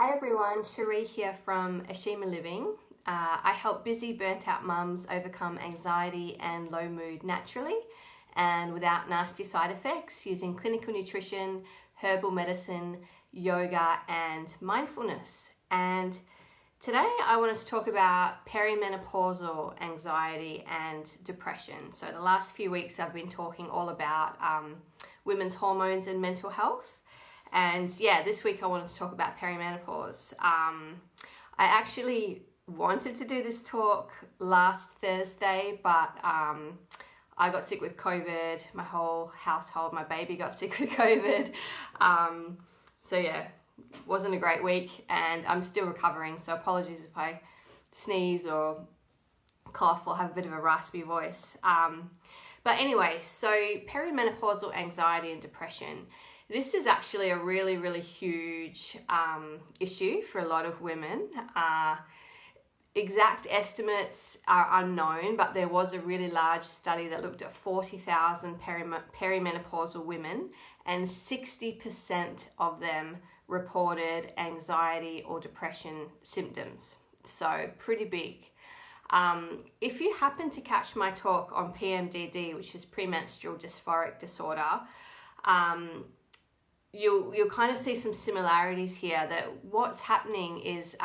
Hi everyone, Cherie here from Ashima Living. I help busy, burnt out mums overcome anxiety and low mood naturally and without nasty side effects using clinical nutrition, herbal medicine, yoga and mindfulness. And today I want to talk about perimenopausal anxiety and depression. So the last few weeks I've been talking all about women's hormones and mental health. And yeah, this week I wanted to talk about perimenopause. I actually wanted to do this talk last Thursday, but I got sick with COVID. My whole household, my baby got sick with COVID. So yeah, wasn't a great week and I'm still recovering. So apologies if I sneeze or cough or have a bit of a raspy voice. But anyway, so perimenopausal anxiety and depression. This is actually a really huge issue for a lot of women. Exact estimates are unknown, but there was a really large study that looked at 40,000 perimenopausal women, and 60% of them reported anxiety or depression symptoms. So pretty big. If you happen to catch my talk on PMDD, which is premenstrual dysphoric disorder, you'll kind of see some similarities here, that what's happening is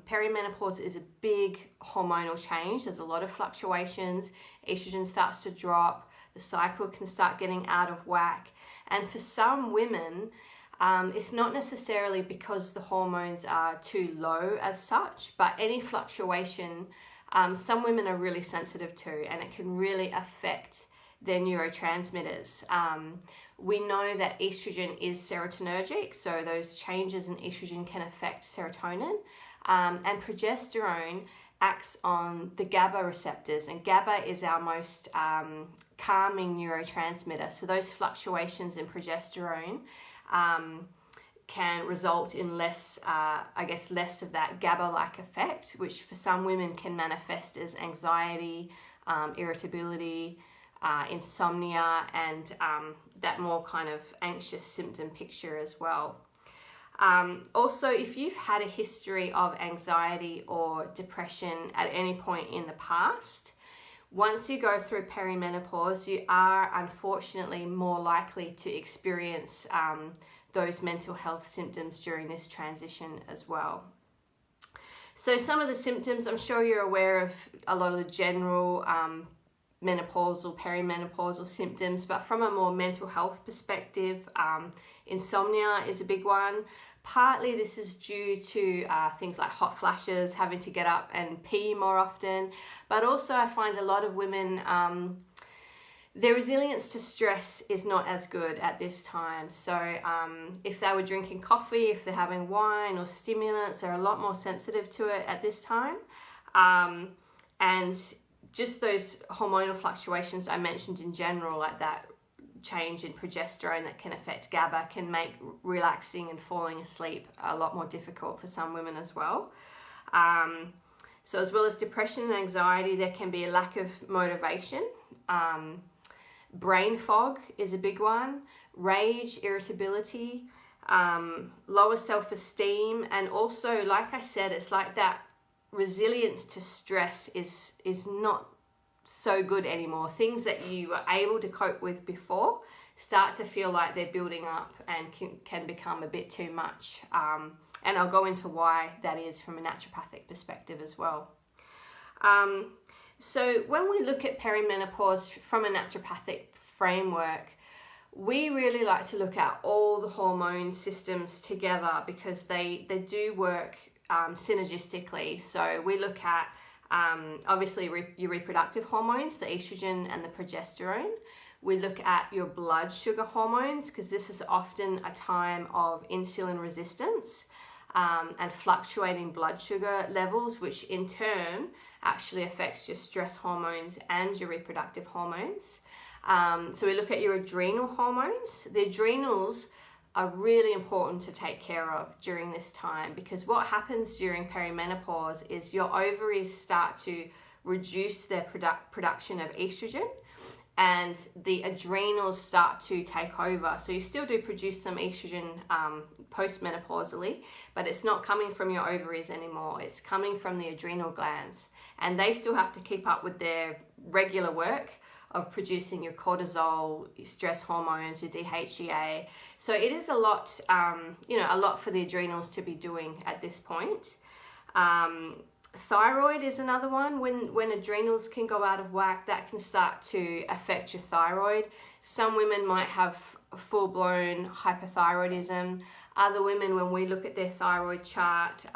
perimenopause is a big hormonal change. There's a lot of fluctuations. Estrogen starts to drop. The cycle can start getting out of whack. And for some women, it's not necessarily because the hormones are too low as such, but any fluctuation, some women are really sensitive to, and it can really affect their neurotransmitters. We know that estrogen is serotonergic, so those changes in estrogen can affect serotonin, and progesterone acts on the GABA receptors, and GABA is our most calming neurotransmitter. So those fluctuations in progesterone can result in less of that GABA-like effect, which for some women can manifest as anxiety, irritability, insomnia, and that more kind of anxious symptom picture as well. Also, if you've had a history of anxiety or depression at any point in the past, once you go through perimenopause, you are unfortunately more likely to experience those mental health symptoms during this transition as well. So some of the symptoms, I'm sure you're aware of a lot of the general menopausal, perimenopausal symptoms, but from a more mental health perspective, insomnia is a big one. Partly this is due to things like hot flashes, having to get up and pee more often, but also I find a lot of women, their resilience to stress is not as good at this time. So if they were drinking coffee, if they're having wine or stimulants, they're a lot more sensitive to it at this time. And just those hormonal fluctuations I mentioned in general, like that change in progesterone that can affect GABA, can make relaxing and falling asleep a lot more difficult for some women as well. So as well as depression and anxiety, there can be a lack of motivation. Brain fog is a big one. Rage, irritability, lower self-esteem, and also, like I said, it's like that resilience to stress is not so good anymore. Things that you were able to cope with before start to feel like they're building up and can become a bit too much. And I'll go into why that is from a naturopathic perspective as well. So when we look at perimenopause from a naturopathic framework, we really like to look at all the hormone systems together because they do work synergistically. So we look at obviously your reproductive hormones, the estrogen and the progesterone. We look at your blood sugar hormones because this is often a time of insulin resistance and fluctuating blood sugar levels, which in turn actually affects your stress hormones and your reproductive hormones. So we look at your adrenal hormones. The adrenals are really important to take care of during this time, because what happens during perimenopause is your ovaries start to reduce their production of estrogen, and the adrenals start to take over. So you still do produce some estrogen postmenopausally, but it's not coming from your ovaries anymore. It's coming from the adrenal glands, and they still have to keep up with their regular work of producing your cortisol, your stress hormones, your DHEA. So it is a lot, a lot for the adrenals to be doing at this point. Thyroid is another one. When adrenals can go out of whack, that can start to affect your thyroid. Some women might have full-blown hypothyroidism. Other women, when we look at their thyroid chart,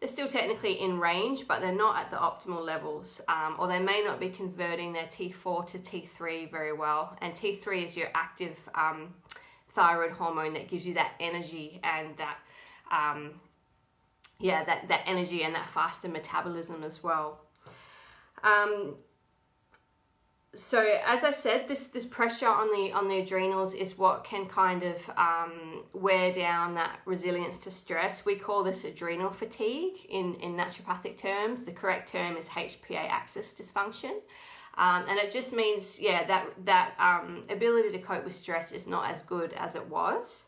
they're still technically in range, but they're not at the optimal levels, or they may not be converting their T4 to T3 very well. And T3 is your active thyroid hormone that gives you that energy and that that energy and that faster metabolism as well. So as I said, this pressure on the adrenals is what can kind of wear down that resilience to stress. We call this adrenal fatigue in naturopathic terms. The correct term is HPA axis dysfunction. And it just means, that ability to cope with stress is not as good as it was.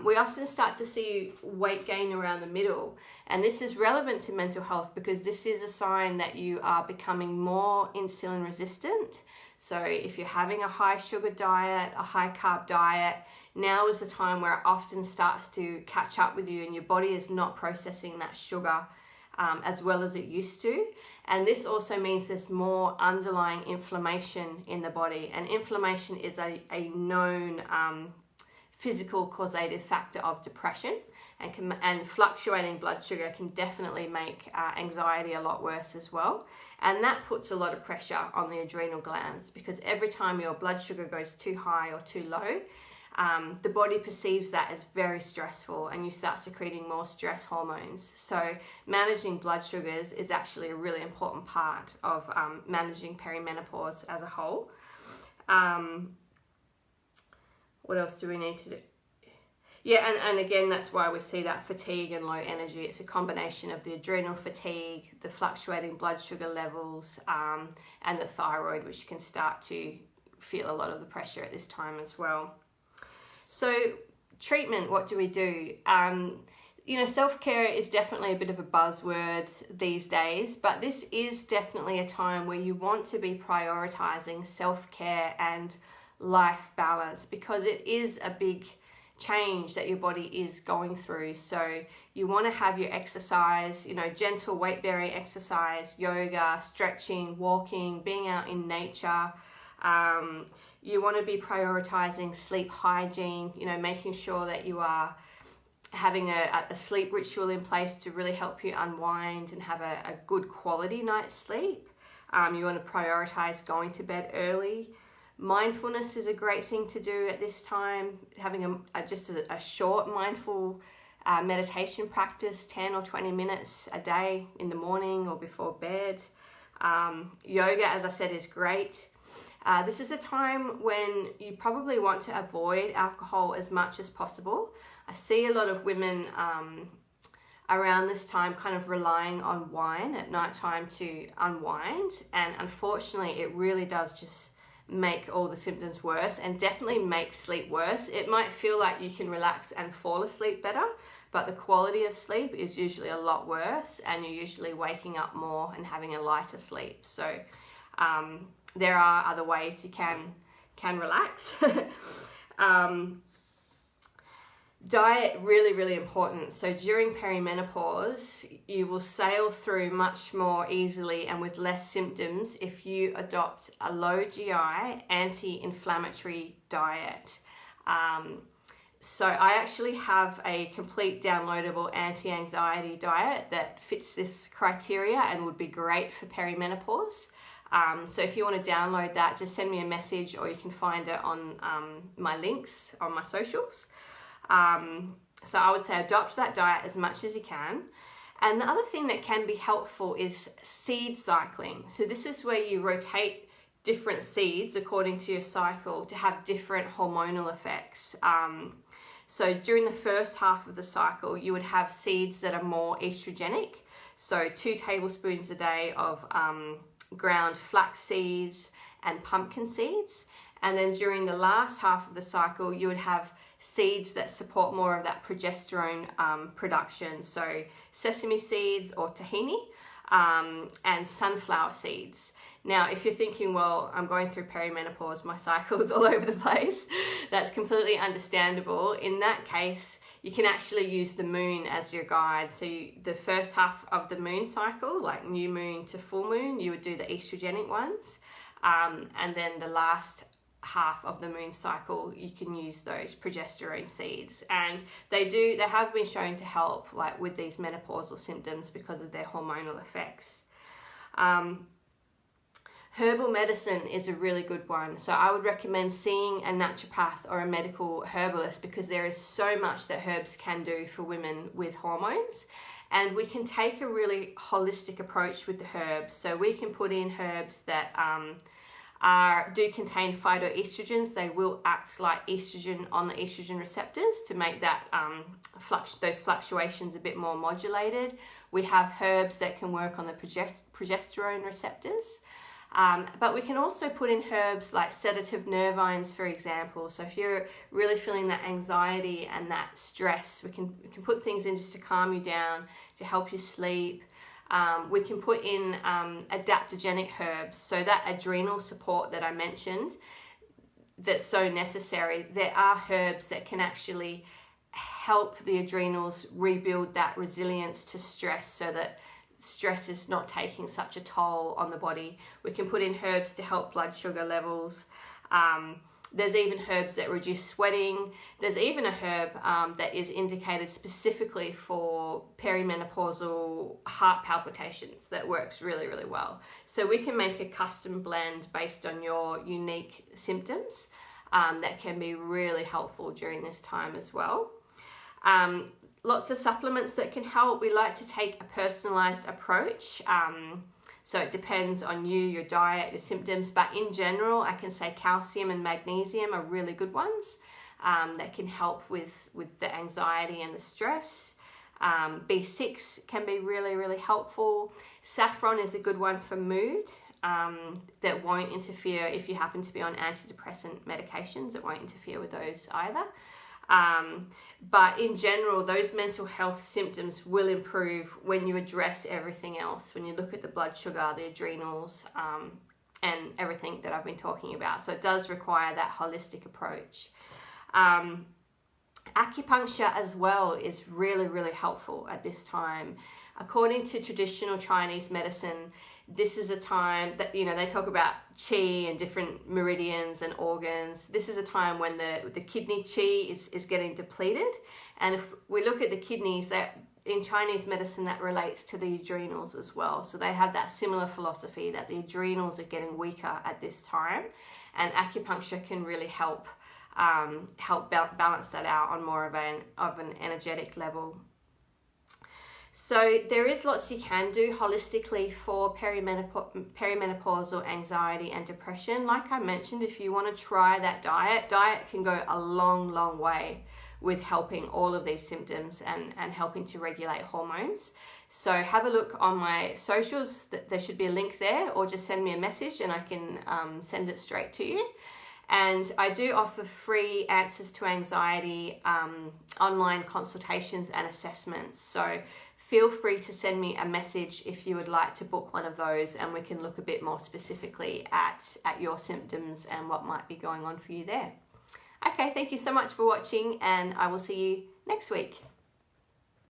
We often start to see weight gain around the middle, and this is relevant to mental health because this is a sign that you are becoming more insulin resistant. So if you're having a high sugar diet, a high carb diet, now is the time where it often starts to catch up with you and your body is not processing that sugar as well as it used to. And this also means there's more underlying inflammation in the body, and inflammation is a known physical causative factor of depression, and fluctuating blood sugar can definitely make anxiety a lot worse as well. And that puts a lot of pressure on the adrenal glands, because every time your blood sugar goes too high or too low, the body perceives that as very stressful, and you start secreting more stress hormones. So managing blood sugars is actually a really important part of managing perimenopause as a whole. What else do we need to do? Yeah, and again, that's why we see that fatigue and low energy. It's a combination of the adrenal fatigue, the fluctuating blood sugar levels, and the thyroid, which can start to feel a lot of the pressure at this time as well. So treatment, what do we do? Self-care is definitely a bit of a buzzword these days, but this is definitely a time where you want to be prioritizing self-care and life balance, because it is a big change that your body is going through. So you want to have your exercise, gentle weight bearing exercise, yoga, stretching, walking, being out in nature. You want to be prioritizing sleep hygiene, making sure that you are having a sleep ritual in place to really help you unwind and have a good quality night's sleep. You want to prioritize going to bed early. Mindfulness is a great thing to do at this time. Having just a short mindful meditation practice, 10 or 20 minutes a day in the morning or before bed. Yoga, as I said, is great. This is a time when you probably want to avoid alcohol as much as possible. I see a lot of women around this time kind of relying on wine at nighttime to unwind, and unfortunately it really does just make all the symptoms worse and definitely make sleep worse. It might feel like you can relax and fall asleep better, but the quality of sleep is usually a lot worse, and you're usually waking up more and having a lighter sleep. So there are other ways you can relax. Diet, really, really important. So during perimenopause, you will sail through much more easily and with less symptoms if you adopt a low GI, anti-inflammatory diet. So I actually have a complete downloadable anti-anxiety diet that fits this criteria and would be great for perimenopause. So if you want to download that, just send me a message, or you can find it on my links on my socials. So I would say adopt that diet as much as you can. And the other thing that can be helpful is seed cycling. So this is where you rotate different seeds according to your cycle to have different hormonal effects. So during the first half of the cycle, you would have seeds that are more estrogenic. So 2 tablespoons a day of ground flax seeds and pumpkin seeds. And then during the last half of the cycle, you would have seeds that support more of that progesterone production. So sesame seeds or tahini, and sunflower seeds. Now, if you're thinking, well, I'm going through perimenopause, my cycle's all over the place, that's completely understandable. In that case, you can actually use the moon as your guide. So the first half of the moon cycle, like new moon to full moon, you would do the estrogenic ones. And then the last half of the moon cycle, you can use those progesterone seeds. And they have been shown to help like with these menopausal symptoms because of their hormonal effects. Herbal medicine is a really good one. So I would recommend seeing a naturopath or a medical herbalist because there is so much that herbs can do for women with hormones. And we can take a really holistic approach with the herbs. So we can put in herbs that do contain phytoestrogens. They will act like estrogen on the estrogen receptors to make that those fluctuations a bit more modulated. We have herbs that can work on the progesterone receptors. But we can also put in herbs like sedative nervines, for example. So if you're really feeling that anxiety and that stress, we can put things in just to calm you down, to help you sleep. We can put in adaptogenic herbs. So that adrenal support that I mentioned, that's so necessary. There are herbs that can actually help the adrenals rebuild that resilience to stress so that stress is not taking such a toll on the body. We can put in herbs to help blood sugar levels. There's even herbs that reduce sweating. There's even a herb that is indicated specifically for perimenopausal heart palpitations that works really, really well. So we can make a custom blend based on your unique symptoms that can be really helpful during this time as well. Lots of supplements that can help. We like to take a personalized approach. So it depends on you, your diet, your symptoms. But in general, I can say calcium and magnesium are really good ones that can help with the anxiety and the stress. B6 can be really, really helpful. Saffron is a good one for mood. That won't interfere if you happen to be on antidepressant medications. It won't interfere with those either. But in general, those mental health symptoms will improve when you address everything else, when you look at the blood sugar, the adrenals, and everything that I've been talking about. So it does require that holistic approach. Acupuncture as well is really, really helpful at this time. According to traditional Chinese medicine, this is a time that, they talk about qi and different meridians and organs. This is a time when the kidney qi is getting depleted. And if we look at the kidneys, that in Chinese medicine, that relates to the adrenals as well. So they have that similar philosophy that the adrenals are getting weaker at this time. And acupuncture can really help balance that out on more of an energetic level. So there is lots you can do holistically for perimenopausal anxiety and depression. Like I mentioned, if you want to try that diet can go a long, long way with helping all of these symptoms and helping to regulate hormones. So have a look on my socials. There should be a link there, or just send me a message and I can send it straight to you. And I do offer free answers to anxiety, online consultations and assessments. So feel free to send me a message if you would like to book one of those, and we can look a bit more specifically at your symptoms and what might be going on for you there. Okay, thank you so much for watching, and I will see you next week.